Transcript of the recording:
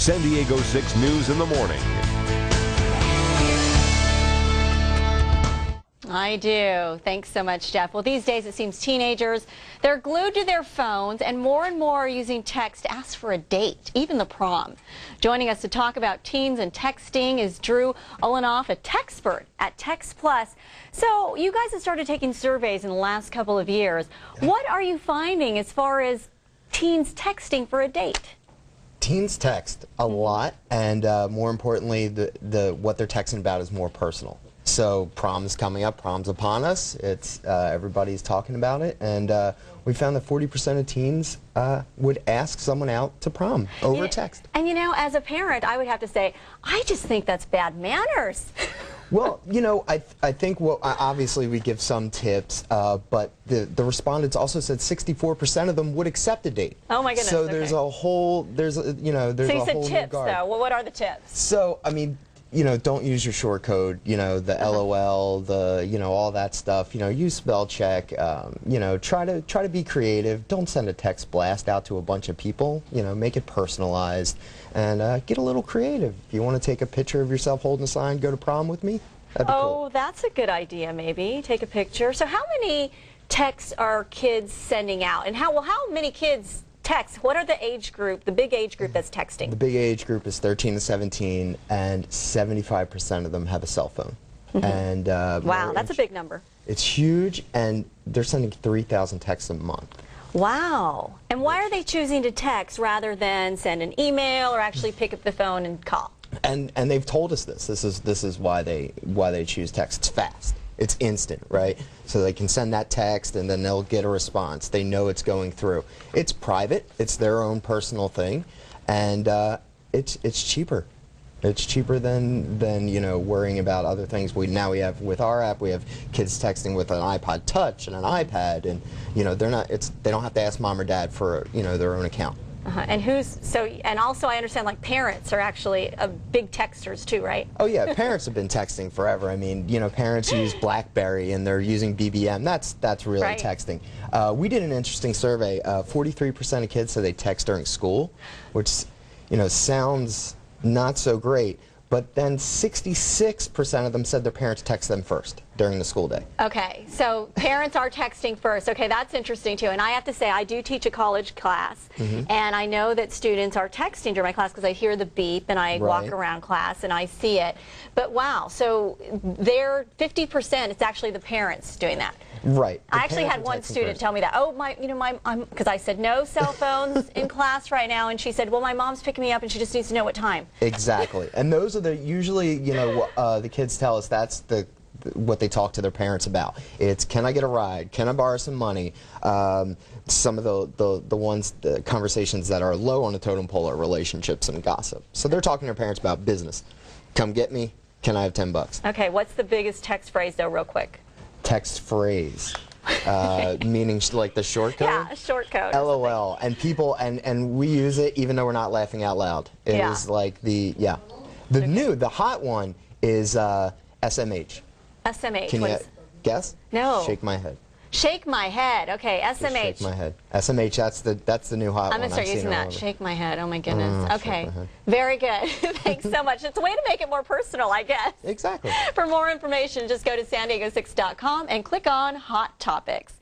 San Diego 6 News in the morning. I do. Thanks so much, Jeff. Well, these days it seems teenagers, they're glued to their phones and more are using text to ask for a date, even the prom. Joining us to talk about teens and texting is Drew Olenoff, a textpert at textPlus. So you guys have started taking surveys in the last couple of years. What are you finding as far as teens texting for a date? Teens text a lot, and more importantly, what they're texting about is more personal. So prom's coming up, prom's upon us. It's everybody's talking about it, and we found that 40% of teens would ask someone out to prom over text. And you know, as a parent, I would have to say, I just think that's bad manners. Well, you know, I think obviously we give some tips, but the respondents also said 64% of them would accept a date. Oh my goodness! So there's a whole, there's a whole So you said new tips, guard. though. Well, what are the tips? So I mean, you know, don't use your short code, you know, the LOL, the, you know, all that stuff, you know, use spell check, you know, try to be creative. Don't send a text blast out to a bunch of people, you know, make it personalized, and get a little creative. If you want to take a picture of yourself holding a sign, go to prom with me, that'd be cool. That's a good idea, maybe. Take a picture. So how many texts are kids sending out, and how many kids text? What are the age group, the big age group that's texting? The big age group is 13 to 17, and 75% of them have a cell phone. And wow, that's a big number. It's huge, and they're sending 3,000 texts a month. Wow. And why are they choosing to text rather than send an email or actually pick up the phone and call? And they've told us this. This is why they choose text. It's fast. It's instant, right? So they can send that text and then they'll get a response. They know it's going through. It's private. It's their own personal thing, and it's cheaper. It's cheaper than you know, worrying about other things. Now we have, with our app, we have kids texting with an iPod Touch and an iPad, and you know, they don't have to ask mom or dad for, you know, their own account. And and also I understand, like, parents are actually big texters too, right? Oh yeah, parents have been texting forever. I mean, you know, parents use BlackBerry and they're using BBM. That's really right. Texting. We did an interesting survey. 43% of kids said they text during school, which, you know, sounds not so great. But then 66% of them said their parents text them first during the school day. Okay, so parents are texting first. Okay, that's interesting too. And I have to say, I do teach a college class, and I know that students are texting during my class because I hear the beep and I walk around class and I see it. But wow, so they're 50%, it's actually the parents doing that. Right. I actually had one student tell me that. Oh, because I said no cell phones in class right now, and she said, well, my mom's picking me up and she just needs to know what time. Exactly. And those are usually, you know, the kids tell us that's what they talk to their parents about. It's, can I get a ride? Can I borrow some money? Some of the conversations that are low on the totem pole are relationships and gossip. So they're talking to their parents about business. Come get me. Can I have 10 bucks? Okay, what's the biggest text phrase, though, real quick? Text phrase, meaning like the short code? Yeah, a short code. LOL. And people, and we use it even though we're not laughing out loud. It is like the hot one is SMH. SMH. Can you guess? No. Shake my head. Shake my head. Okay, SMH. Just shake my head. SMH, that's the new hot one. I'm going to start using that. Shake my head. Oh my goodness. Okay. Shake my head. Very good. Thanks so much. It's a way to make it more personal, I guess. Exactly. For more information, just go to san diego6.com and click on Hot Topics.